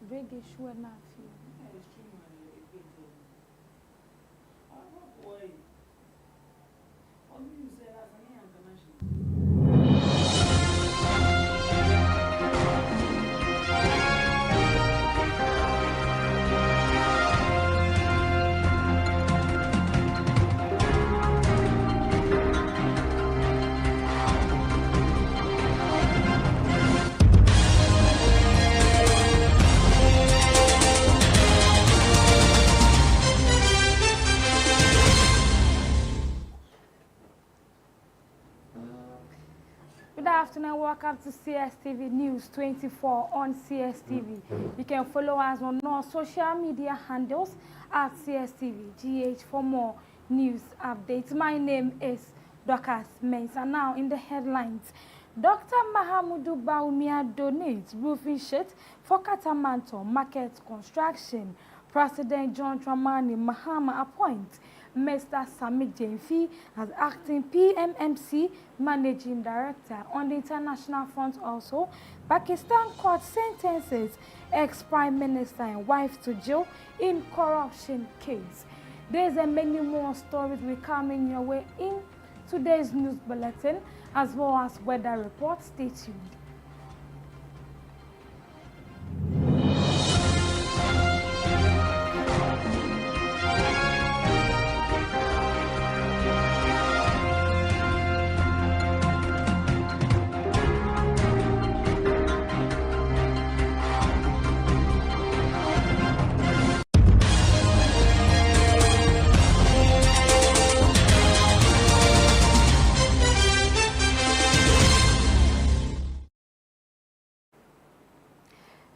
Reggae show na fi. Good afternoon, welcome to Cstv News 24 on Cstv. You can follow us on our social media handles at CSTV for more news updates. My name is Dorcas Mensah. Now in the headlines, Dr. Mahamudu Bawumia donates roofing sheet for Katamanto market construction. President John Dramani Mahama appoints Mr. Samit Jemfi as acting PMMC Managing Director. On the international front also, Pakistan court sentences ex-Prime Minister and wife to jail in corruption case. There's a many more stories will come in your way in today's news bulletin as well as weather reports. Stay tuned.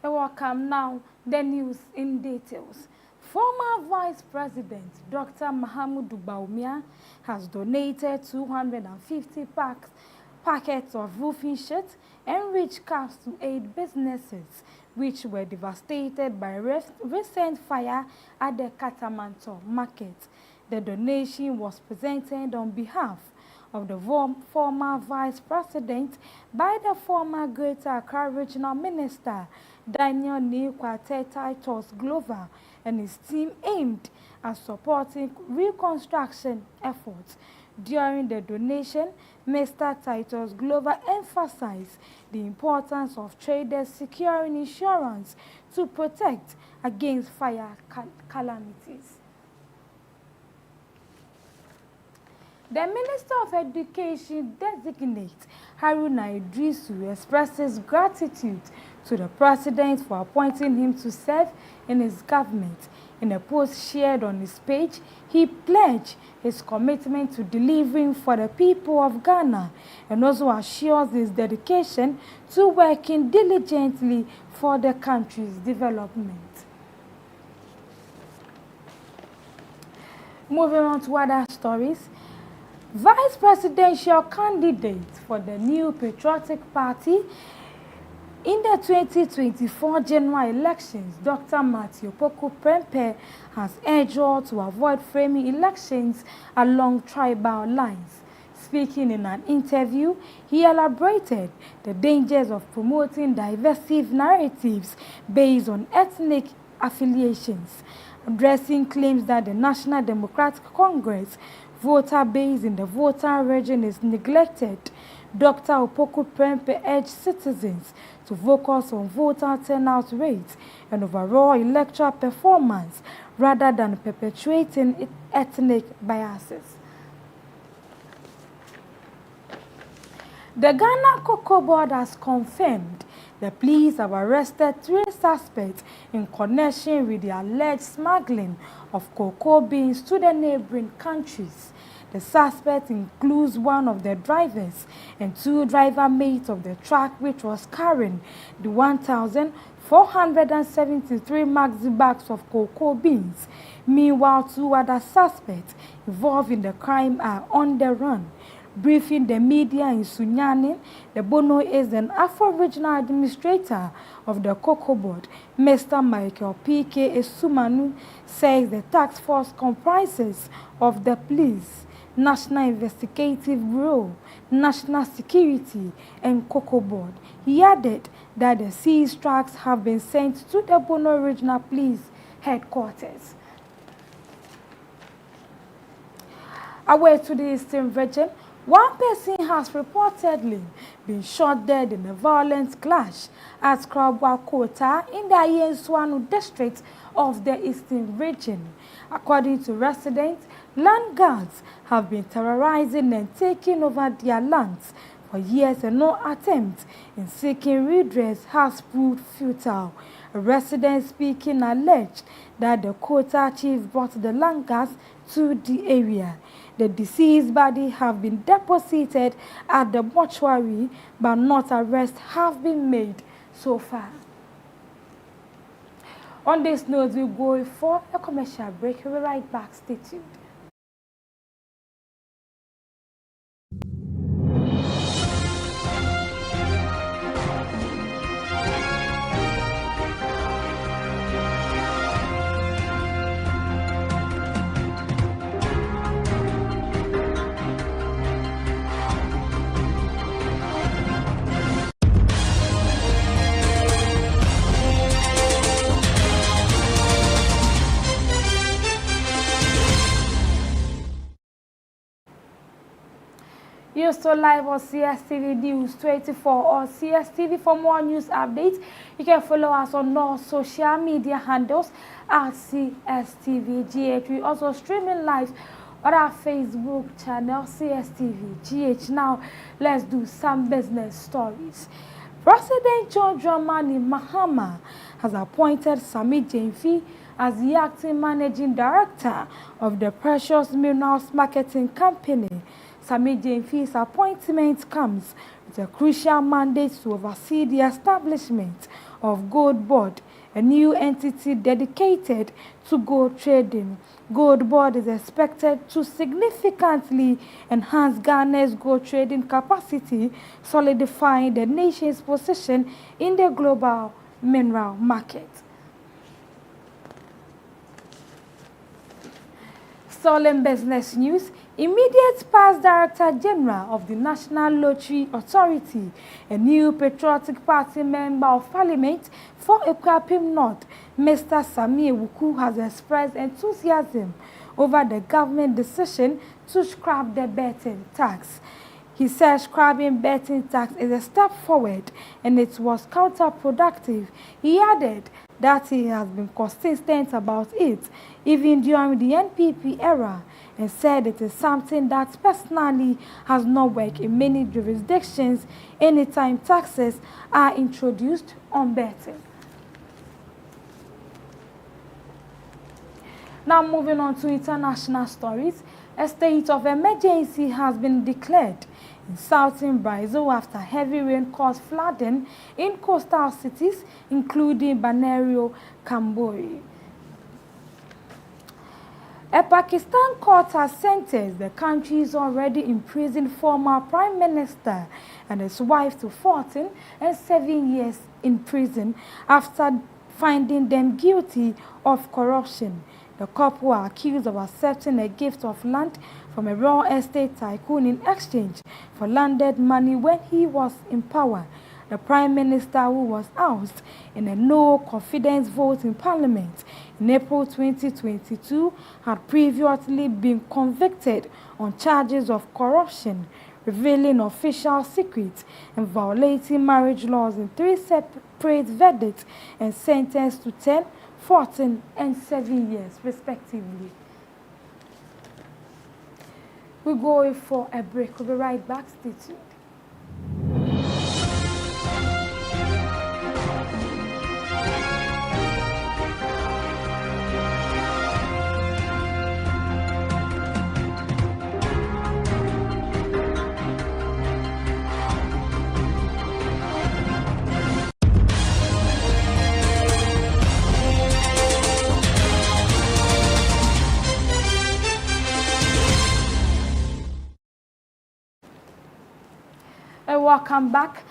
Welcome now, the news in details. Former Vice President Dr. Mahamudu Bawumia has donated 250 packets of roofing sheets and rich caps to aid businesses which were devastated by recent fire at the Katamanto market. The donation was presented on behalf of the former Vice President by the former Greater Accra Regional Minister Daniel Nikwate Titus Glover and his team aimed at supporting reconstruction efforts. During the donation, Mr. Titus Glover emphasized the importance of traders securing insurance to protect against fire calamities. The Minister of Education designate Haruna Idrisu expresses gratitude to the President for appointing him to serve in his government. In a post shared on his page, he pledged his commitment to delivering for the people of Ghana and also assures his dedication to working diligently for the country's development. Moving on to other stories. Vice presidential candidate for the New Patriotic Party in the 2024 general elections, Dr. Matthew Poku Prempeh has urged all to avoid framing elections along tribal lines. Speaking in an interview, he elaborated the dangers of promoting divisive narratives based on ethnic affiliations, addressing claims that the National Democratic Congress voter base in the voter region is neglected. Dr. Opoku Prempeh urged citizens to focus on voter turnout rates and overall electoral performance rather than perpetuating ethnic biases. The Ghana Cocoa Board has confirmed the police have arrested 3 suspects in connection with the alleged smuggling of cocoa beans to the neighboring countries. The suspect includes one of the drivers and 2 driver mates of the truck which was carrying the 1,473 maxi bags of cocoa beans. Meanwhile, 2 other suspects involved in the crime are on the run. Briefing the media in Sunyani, the Bono is an Afro-regional administrator of the Cocoa Board. Mr. Michael P.K. Esumanu says the task force comprises of the police, National Investigative Bureau, National Security, and Cocoa Board. He added that the seized trucks have been sent to the Bono Regional Police Headquarters. Away to the Eastern Region, one person has reportedly been shot dead in a violent clash at Krabwa Kota in the Yenswanu district of the Eastern Region. According to residents, land guards have been terrorizing and taking over their lands for years, and no attempt in seeking redress has proved futile. A resident speaking alleged that the Kota chief brought the land guards to the area. The deceased body have been deposited at the mortuary, but not arrests have been made so far. On this note, we go for a commercial break. We'll be right back. Stay tuned. You're still live on Cstv News 24 or Cstv. For more news updates, you can follow us on all social media handles at CSTVGH. We also streaming live on our Facebook channel CSTVGH. Now, let's do some business stories. President John Dramani Mahama has appointed Sami Jemfi as the acting managing director of the Precious Minerals Marketing Company. Sami Jemfi's appointment comes with a crucial mandate to oversee the establishment of Gold Board, a new entity dedicated to gold trading. Gold Board is expected to significantly enhance Ghana's gold trading capacity, solidifying the nation's position in the global mineral market. Stolen business news. Immediate past Director General of the National Lottery Authority, a new Patriotic Party Member of Parliament for Ekwapim North, Mr. Sami Ewuku, has expressed enthusiasm over the government decision to scrap the betting tax. He said scrapping betting tax is a step forward and it was counterproductive. He added that he has been consistent about it, even during the NPP era, and said it is something that personally has not worked in many jurisdictions anytime taxes are introduced on betting. Now moving on to international stories, a state of emergency has been declared in southern Brazil after heavy rain caused flooding in coastal cities, including Balneário Camboriú. A Pakistan court has sentenced the country's already imprisoned former prime minister and his wife to 14 and 7 years in prison after finding them guilty of corruption. The couple are accused of accepting a gift of land from a real estate tycoon in exchange for landed money when he was in power. The Prime Minister, who was ousted in a no-confidence vote in Parliament in April 2022, had previously been convicted on charges of corruption, revealing official secrets, and violating marriage laws in 3 separate verdicts and sentenced to 10, 14, and 7 years, respectively. We're going for a break. We'll be right back. Stay tuned. Welcome back.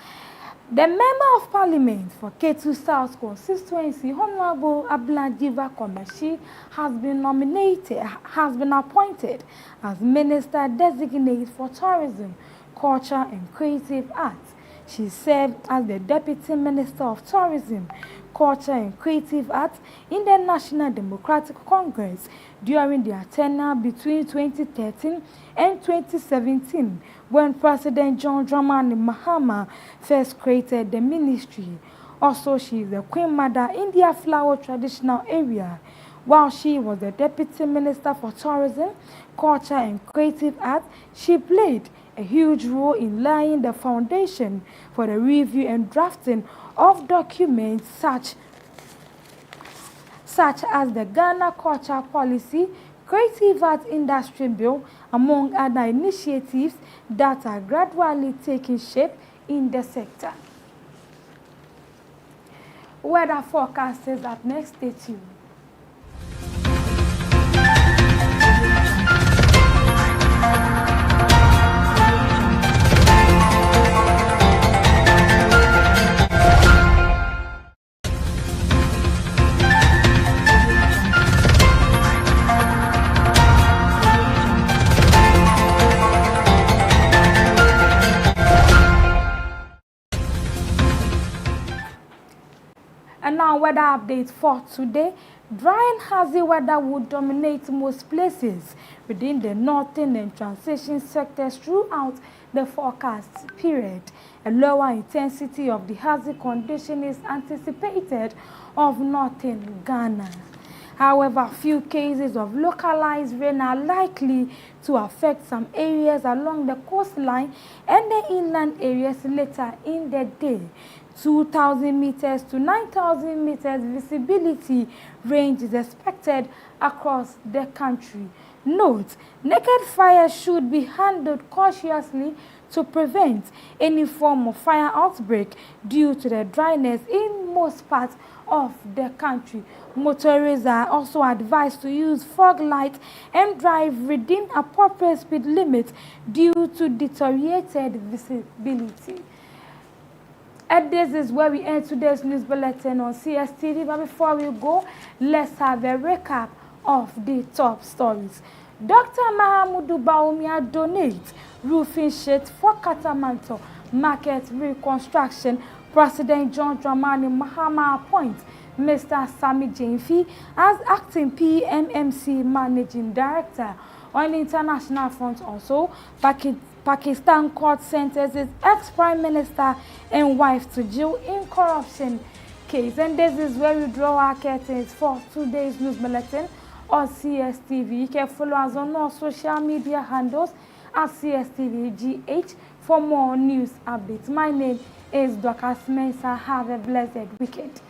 The Member of Parliament for Ketu South constituency, Honorable Ablajiva Komeshi, has been appointed as Minister Designate for Tourism, Culture and Creative Arts. She served as the Deputy Minister of Tourism, Culture and Creative Arts in the National Democratic Congress during their tenure between 2013 and 2017, when President John Dramani Mahama first created the ministry. Also, she is the Queen Mother in the Aflawo traditional area. While she was the Deputy Minister for Tourism, Culture and Creative Arts, she played a huge role in laying the foundation for the review and drafting of documents such as the Ghana Culture Policy, Creative Arts Industry Bill, among other initiatives that are gradually taking shape in the sector. Weather forecast is up next. Stay tuned. And now weather update for today. Dry and hazy weather will dominate most places within the northern and transition sectors throughout the forecast period. A lower intensity of the hazy condition is anticipated of northern Ghana. However, few cases of localized rain are likely to affect some areas along the coastline and the inland areas later in the day. 2,000 meters to 9,000 meters visibility range is expected across the country. Note, naked fire should be handled cautiously to prevent any form of fire outbreak due to the dryness in most parts of the country. Motorists are also advised to use fog light and drive within appropriate speed limits due to deteriorated visibility. And this is where we end today's news bulletin on Cstv. But before we go, let's have a recap of the top stories. Dr. Mahamudu Baumia donates roofing sheet for Katamanto market reconstruction. President John Dramani Mahama appoints Mr. Sami Jainfi as acting PMMC Managing Director. On the international front also, Pakistan court sentences ex-Prime Minister and wife to jail in corruption case. And this is where we draw our curtains for today's news bulletin on Cstv. You can follow us on our social media handles at CSTVGH for more news updates. My name is Dr. Smensa. Have a blessed weekend.